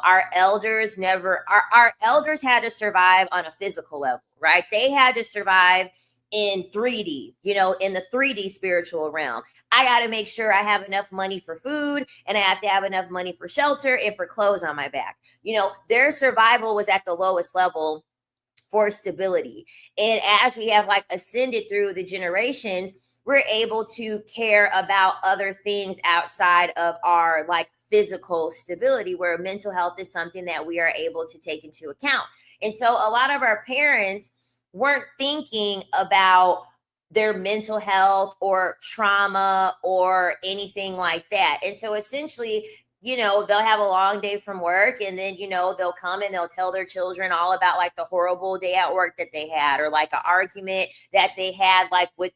Our elders had to survive on a physical level, right? They had to survive in 3D, in the 3D spiritual realm. I got to make sure I have enough money for food, and I have to have enough money for shelter and for clothes on my back. Their survival was at the lowest level for stability. And as we have like ascended through the generations, we're able to care about other things outside of our like physical stability, where mental health is something that we are able to take into account. And so a lot of our parents weren't thinking about their mental health or trauma or anything like that. And so essentially, they'll have a long day from work, and then, they'll come and they'll tell their children all about like the horrible day at work that they had, or like an argument that they had like with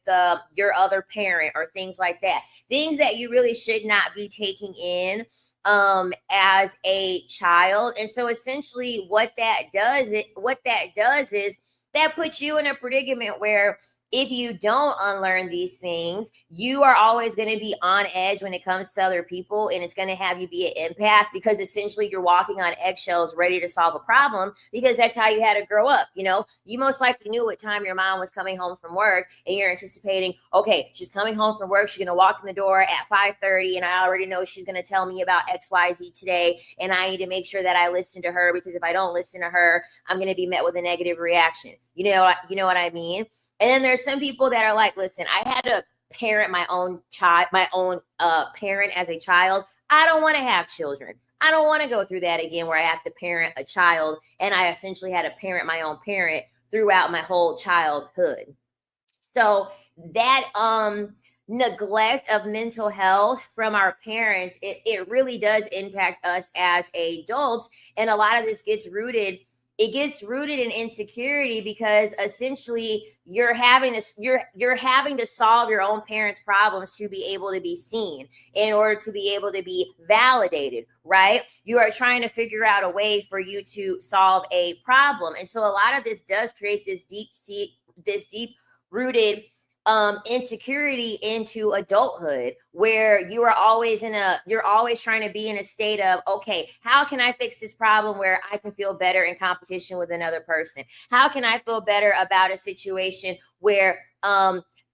your other parent, or things like that. Things that you really should not be taking in as a child. And so essentially what that does is that puts you in a predicament where if you don't unlearn these things, you are always going to be on edge when it comes to other people, and it's going to have you be an empath, because essentially you're walking on eggshells ready to solve a problem, because that's how you had to grow up. You most likely knew what time your mom was coming home from work, and you're anticipating, okay, she's coming home from work, she's going to walk in the door at 5:30, and I already know she's going to tell me about XYZ today, and I need to make sure that I listen to her, because if I don't listen to her, I'm going to be met with a negative reaction. You know what I mean? And then there's some people that are like, listen, I had to parent my own parent as a child. I don't want to have children. I don't want to go through that again, where I have to parent a child, and I essentially had to parent my own parent throughout my whole childhood. So that neglect of mental health from our parents, it really does impact us as adults. And a lot of this gets rooted in insecurity, because essentially you're having to solve your own parents' problems to be able to be seen, in order to be able to be validated, right? You are trying to figure out a way for you to solve a problem. And so a lot of this does create this deep rooted insecurity into adulthood, where you're always trying to be in a state of, okay, how can I fix this problem where I can feel better in competition with another person? How can I feel better about a situation where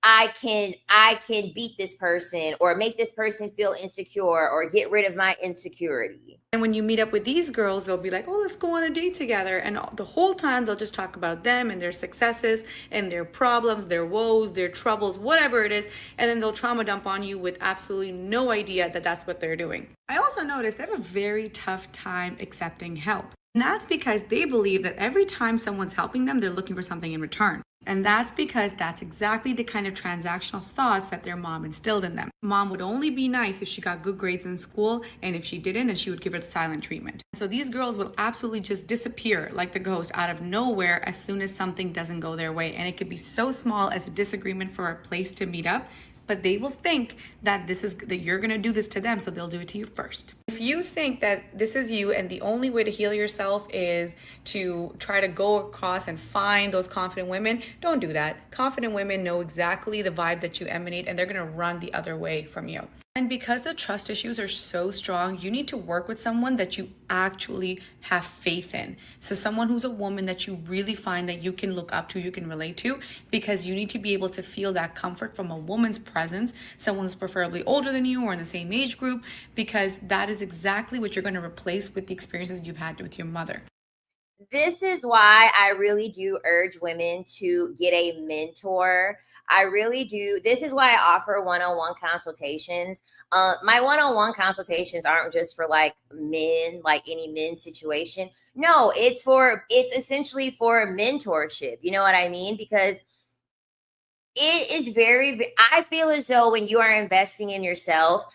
I can beat this person, or make this person feel insecure, or get rid of my insecurity? And when you meet up with these girls, they'll be like, oh, let's go on a date together. And the whole time they'll just talk about them and their successes and their problems, their woes, their troubles, whatever it is. And then they'll trauma dump on you with absolutely no idea that that's what they're doing. I also noticed they have a very tough time accepting help. And that's because they believe that every time someone's helping them, they're looking for something in return. And that's because that's exactly the kind of transactional thoughts that their mom instilled in them. Mom would only be nice if she got good grades in school, and if she didn't, then she would give her the silent treatment. So these girls will absolutely just disappear like the ghost out of nowhere as soon as something doesn't go their way. And it could be so small as a disagreement for a place to meet up, but they will think that you're going to do this to them, so they'll do it to you first. If you think that this is you and the only way to heal yourself is to try to go across and find those confident women, don't do that. Confident women know exactly the vibe that you emanate, and they're going to run the other way from you. And because the trust issues are so strong, you need to work with someone that you actually have faith in. So someone who's a woman that you really find that you can look up to, you can relate to, because you need to be able to feel that comfort from a woman's presence, someone who's preferably older than you or in the same age group, because that is exactly what you're going to replace with the experiences you've had with your mother. This is why I really do urge women to get a mentor. I really do. This is why I offer one-on-one consultations. My one-on-one consultations aren't just for like men, like any men situation. No, it's essentially for mentorship. You know what I mean? Because it is I feel as though when you are investing in yourself,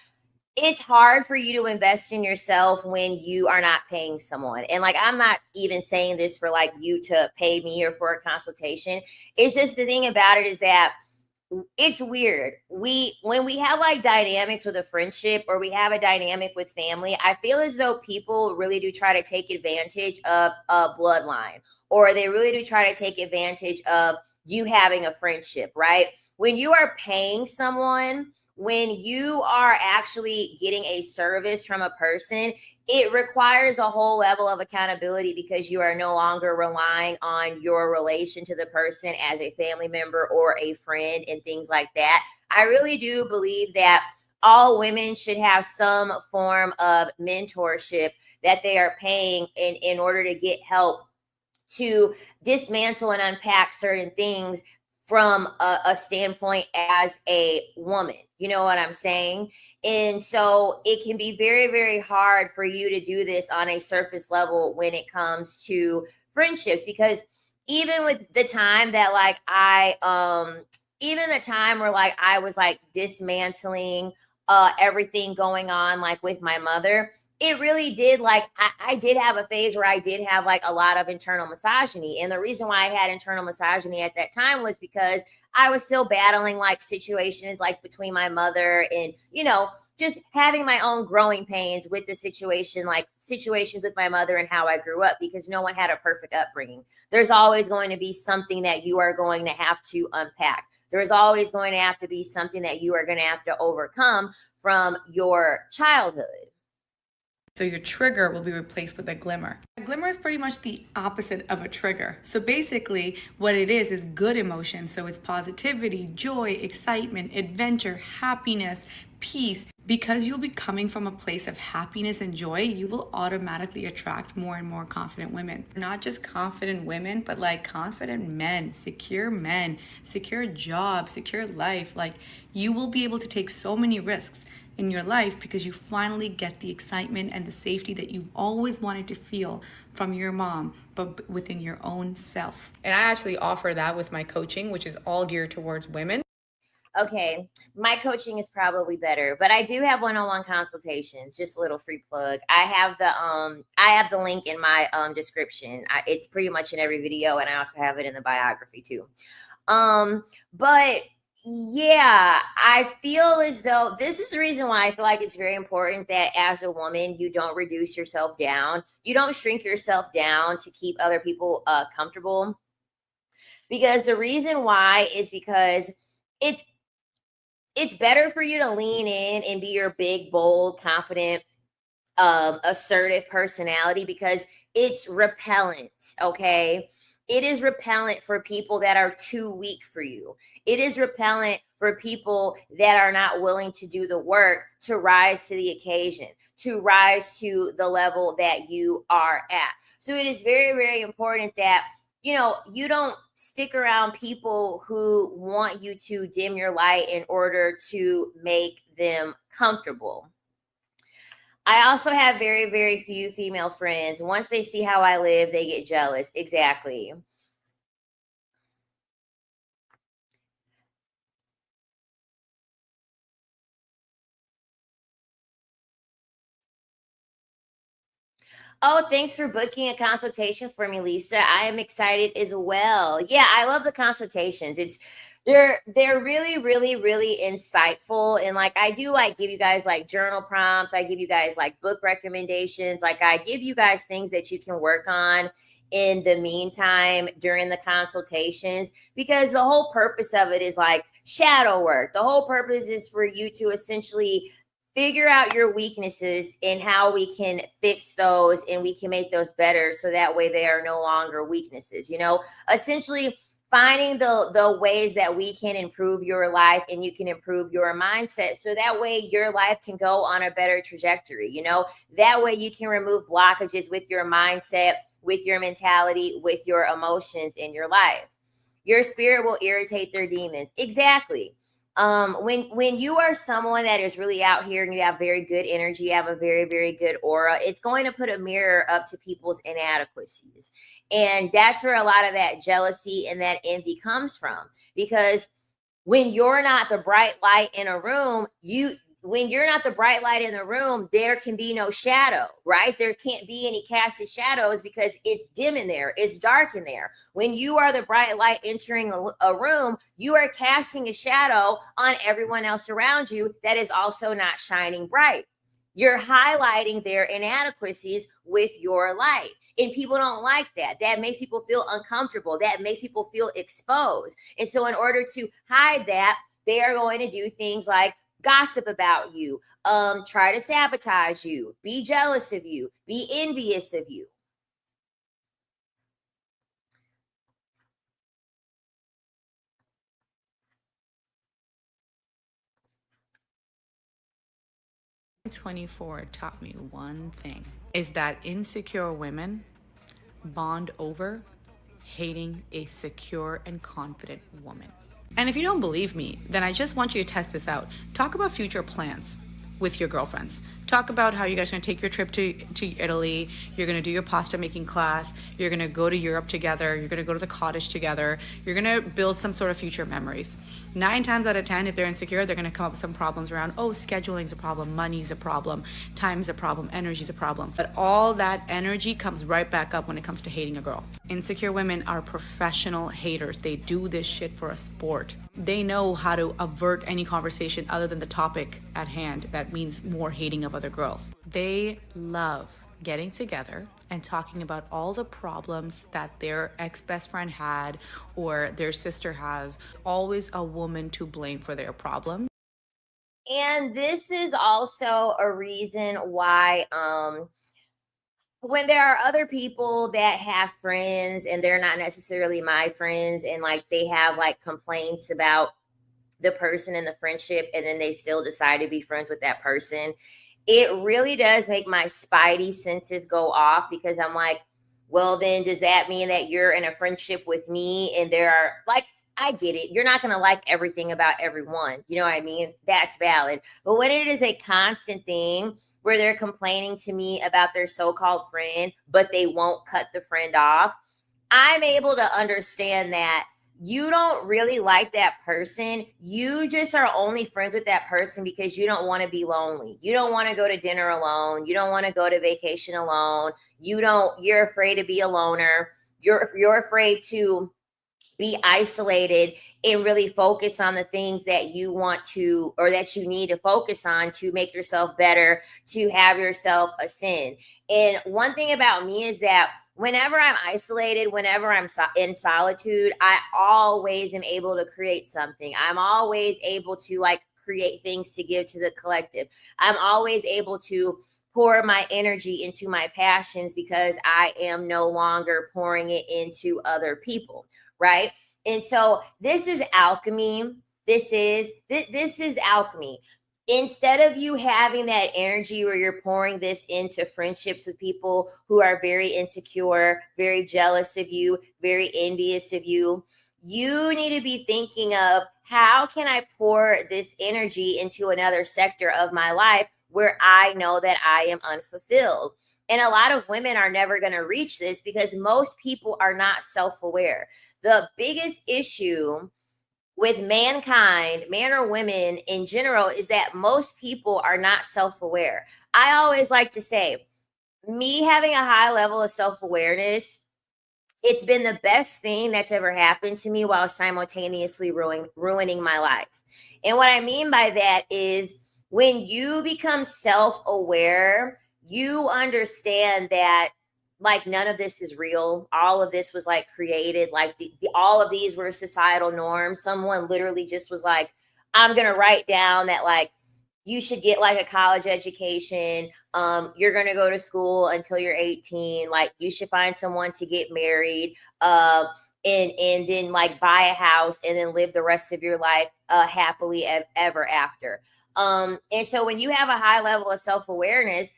it's hard for you to invest in yourself when you are not paying someone. And like, I'm not even saying this for like you to pay me or for a consultation. It's just, the thing about it is that it's weird. When we have like dynamics with a friendship, or we have a dynamic with family, I feel as though people really do try to take advantage of a bloodline, or they really do try to take advantage of you having a friendship, right? When you are paying someone, when you are actually getting a service from a person, it requires a whole level of accountability because you are no longer relying on your relation to the person as a family member or a friend and things like that. I really do believe that all women should have some form of mentorship that they are paying in order to get help to dismantle and unpack certain things from a standpoint as a woman. You know what I'm saying? And so it can be very, very hard for you to do this on a surface level when it comes to friendships, because even with the time that like even the time where like I was like dismantling everything going on like with my mother, it really did like I did have a phase where I did have like a lot of internal misogyny. And the reason why I had internal misogyny at that time was because I was still battling like situations like between my mother and, you know, just having my own growing pains with the situation, like situations with my mother and how I grew up, because no one had a perfect upbringing. There's always going to be something that you are going to have to unpack. There's always going to have to be something that you are going to have to overcome from your childhood. So your trigger will be replaced with a glimmer. A glimmer is pretty much the opposite of a trigger. So basically what it is good emotion. So it's positivity, joy, excitement, adventure, happiness, peace. Because you'll be coming from a place of happiness and joy, you will automatically attract more and more confident women. Not just confident women, but like confident men, secure jobs, secure life. Like you will be able to take so many risks in your life because you finally get the excitement and the safety that you've always wanted to feel from your mom, but within your own self. And I actually offer that with my coaching, which is all geared towards women. Okay, my coaching is probably better, but I do have one-on-one consultations. Just a little free plug. I have the link in my description. It's pretty much in every video, and I also have it in the biography too. But yeah, I feel as though this is the reason why I feel like it's very important that as a woman, you don't reduce yourself down. You don't shrink yourself down to keep other people comfortable. Because the reason why is because it's better for you to lean in and be your big, bold, confident, assertive personality, because it's repellent. Okay. It is repellent for people that are too weak for you. It is repellent for people that are not willing to do the work to rise to the occasion, to rise to the level that you are at. So it is very, very important that, you know, you don't stick around people who want you to dim your light in order to make them comfortable. I also have very, very few female friends. Once they see how I live, they get jealous. Exactly. Oh, thanks for booking a consultation for me, Lisa. I am excited as well. Yeah, I love the consultations. They're really, really, really insightful. And like I do like give you guys like journal prompts. I give you guys like book recommendations. Like I give you guys things that you can work on in the meantime during the consultations, because the whole purpose of it is like shadow work. The whole purpose is for you to essentially figure out your weaknesses and how we can fix those and we can make those better, so that way they are no longer weaknesses. You know, essentially finding the ways that we can improve your life and you can improve your mindset, so that way your life can go on a better trajectory. You know, that way you can remove blockages with your mindset, with your mentality, with your emotions in your life. Your spirit will irritate their demons. Exactly. When you are someone that is really out here and you have very good energy, you have a very, very good aura, it's going to put a mirror up to people's inadequacies. And that's where a lot of that jealousy and that envy comes from. Because when you're not the bright light in a room, when you're not the bright light in the room, there can be no shadow, right? There can't be any casted shadows because it's dim in there. It's dark in there. When you are the bright light entering a room, you are casting a shadow on everyone else around you that is also not shining bright. You're highlighting their inadequacies with your light. And people don't like that. That makes people feel uncomfortable. That makes people feel exposed. And so in order to hide that, they are going to do things like gossip about you, try to sabotage you, be jealous of you, be envious of you. '24 taught me one thing, is that insecure women bond over hating a secure and confident woman. And if you don't believe me, then I just want you to test this out. Talk about future plans with your girlfriends. Talk about how you guys are going to take your trip to Italy. You're going to do your pasta making class. You're going to go to Europe together. You're going to go to the cottage together. You're going to build some sort of future memories. 9 times out of 10, if they're insecure, they're going to come up with some problems around, oh, scheduling's a problem, money's a problem, time's a problem, energy's a problem. But all that energy comes right back up when it comes to hating a girl. Insecure women are professional haters. They do this shit for a sport. They know how to avert any conversation other than the topic at hand that means more hating of other girls. They love getting together and talking about all the problems that their ex-best friend had or their sister has. Always a woman to blame for their problem. And this is also a reason why when there are other people that have friends and they're not necessarily my friends, and like they have like complaints about the person in the friendship, and then they still decide to be friends with that person, it really does make my spidey senses go off, because I'm like, well, then does that mean that you're in a friendship with me? And there are like, I get it. You're not going to like everything about everyone. You know what I mean? That's valid. But when it is a constant thing where they're complaining to me about their so-called friend, but they won't cut the friend off, I'm able to understand that you don't really like that person. You just are only friends with that person because you don't want to be lonely. You don't want to go to dinner alone. You don't want to go to vacation alone. You're afraid to be a loner. You're afraid to be isolated and really focus on the things that you want to, or that you need to focus on to make yourself better, to have yourself ascend. And one thing about me is that whenever I'm isolated, whenever I'm in solitude, I always am able to create something. I'm always able to like create things to give to the collective. I'm always able to pour my energy into my passions because I am no longer pouring it into other people, right? And so this is alchemy. This is alchemy. Instead of you having that energy where you're pouring this into friendships with people who are very insecure, very jealous of you, very envious of you, you need to be thinking of, how can I pour this energy into another sector of my life where I know that I am unfulfilled? And a lot of women are never going to reach this because most people are not self-aware. The biggest issue with mankind, man or women in general, is that most people are not self-aware. I always like to say, me having a high level of self-awareness, it's been the best thing that's ever happened to me while simultaneously ruining my life. And what I mean by that is, when you become self-aware, you understand that like none of this is real. All of this was like created. Like all of these were societal norms. Someone literally just was like, I'm going to write down that like you should get like a college education. You're going to go to school until you're 18. Like you should find someone to get married. And then like buy a house and then live the rest of your life happily ever after. And so when you have a high level of self-awareness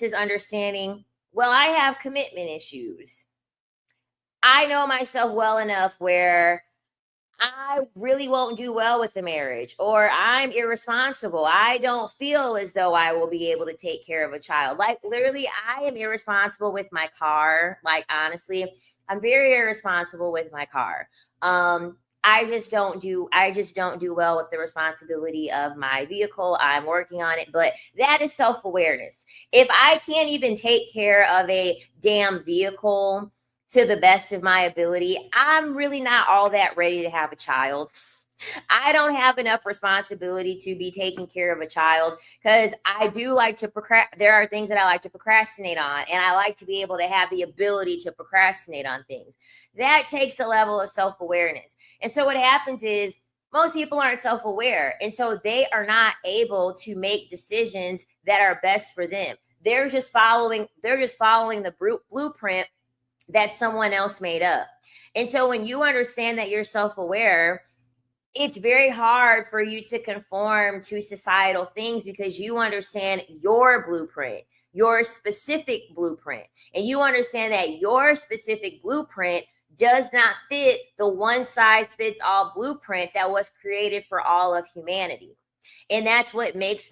is understanding, well, I have commitment issues. I know myself well enough where I really won't do well with the marriage, or I'm irresponsible. I don't feel as though I will be able to take care of a child. Like literally, I am irresponsible with my car. Like honestly, I'm very irresponsible with my car. I just don't do well with the responsibility of my vehicle. I'm working on it, but that is self-awareness. If I can't even take care of a damn vehicle to the best of my ability, I'm really not all that ready to have a child. I don't have enough responsibility to be taking care of a child, because I do like to there are things that I like to procrastinate on, and I like to be able to have the ability to procrastinate on things. That takes a level of self-awareness. And so what happens is most people aren't self-aware. And so they are not able to make decisions that are best for them. They're just following the blueprint that someone else made up. And so when you understand that you're self-aware, it's very hard for you to conform to societal things because you understand your blueprint, your specific blueprint. And you understand that your specific blueprint does not fit the one size fits all blueprint that was created for all of humanity. And that's what creates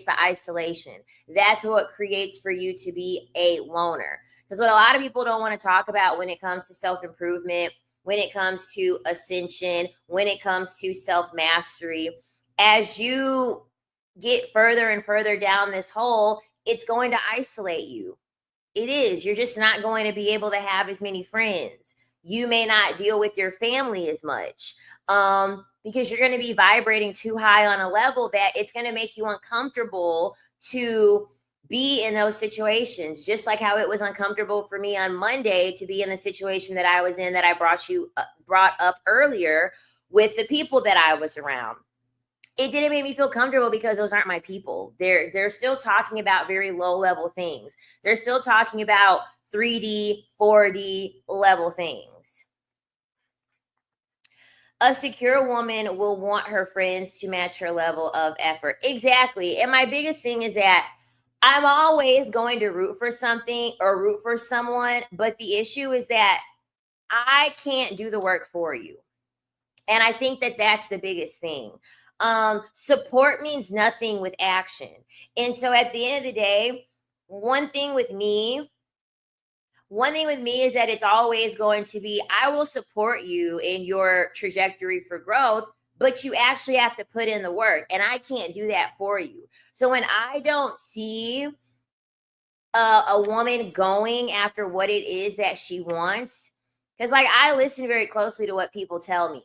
the isolation. That's what creates for you to be a loner. Because what a lot of people don't want to talk about when it comes to self-improvement, when it comes to ascension, when it comes to self-mastery, as you get further and further down this hole, it's going to isolate you. It is. You're just not going to be able to have as many friends. You may not deal with your family as much because you're going to be vibrating too high on a level that it's going to make you uncomfortable to be in those situations. Just like how it was uncomfortable for me on Monday to be in the situation that I was in, that I brought up earlier with the people that I was around. It didn't make me feel comfortable because those aren't my people. They're still talking about very low level things. They're still talking about 3D, 4D level things. A secure woman will want her friends to match her level of effort. Exactly. And my biggest thing is that I'm always going to root for something or root for someone, but the issue is that I can't do the work for you. And I think that that's the biggest thing. Support means nothing with action. And so at the end of the day, one thing with me is that it's always going to be, I will support you in your trajectory for growth, but you actually have to put in the work, and I can't do that for you. So when I don't see a woman going after what it is that she wants, because like I listen very closely to what people tell me.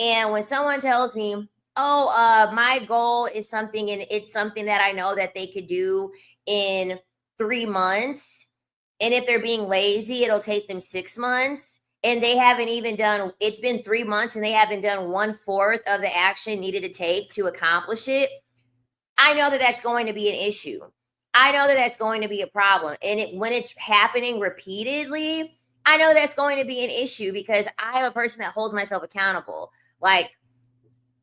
And when someone tells me, my goal is something, and it's something that I know that they could do in 3 months. And if they're being lazy, it'll take them 6 months. And they haven't even done, it's been 3 months and they haven't done 1/4 of the action needed to take to accomplish it. I know that that's going to be an issue. I know that that's going to be a problem. And when it's happening repeatedly, I know that's going to be an issue because I am a person that holds myself accountable. Like,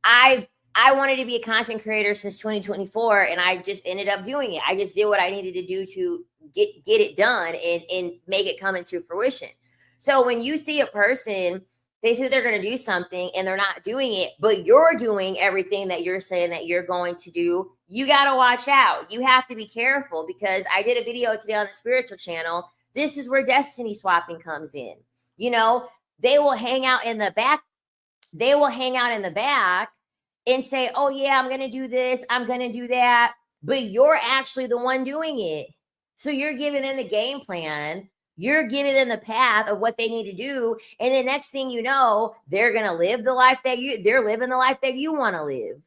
I wanted to be a content creator since 2024, and I just ended up doing it. I just did what I needed to do to get it done and make it come into fruition. So when you see a person, they say they're going to do something and they're not doing it, but you're doing everything that you're saying that you're going to do, you got to watch out. You have to be careful, because I did a video today on the spiritual channel. This is where destiny swapping comes in. You know, they will hang out in the back. They will hang out in the back and say, oh yeah, I'm going to do this, I'm going to do that. But you're actually the one doing it. So you're giving them the game plan. You're giving them the path of what they need to do. And the next thing you know, they're going to live the life that they're living the life that you want to live.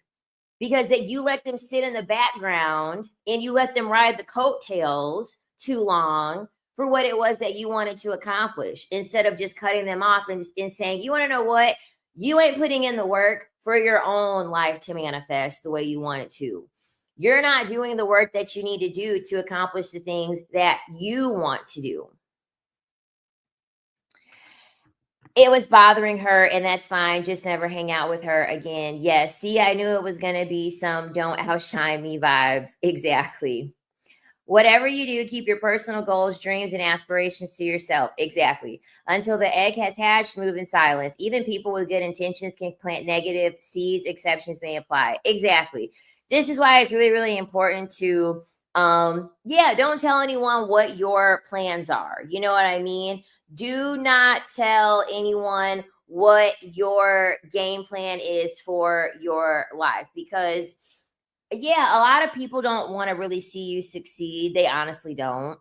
Because that you let them sit in the background and you let them ride the coattails too long for what it was that you wanted to accomplish, instead of just cutting them off and saying, you want to know what? You ain't putting in the work for your own life to manifest the way you want it to. You're not doing the work that you need to do to accomplish the things that you want to do. It was bothering her, and that's fine. Just never hang out with her again. Yes. See, I knew it was going to be some don't outshine me vibes. Exactly. Whatever you do, keep your personal goals, dreams, and aspirations to yourself. Exactly. Until the egg has hatched, move in silence. Even people with good intentions can plant negative seeds. Exceptions may apply. Exactly. This is why it's really, really important to, don't tell anyone what your plans are. You know what I mean? Do not tell anyone what your game plan is for your life, because a lot of people don't want to really see you succeed. They honestly don't.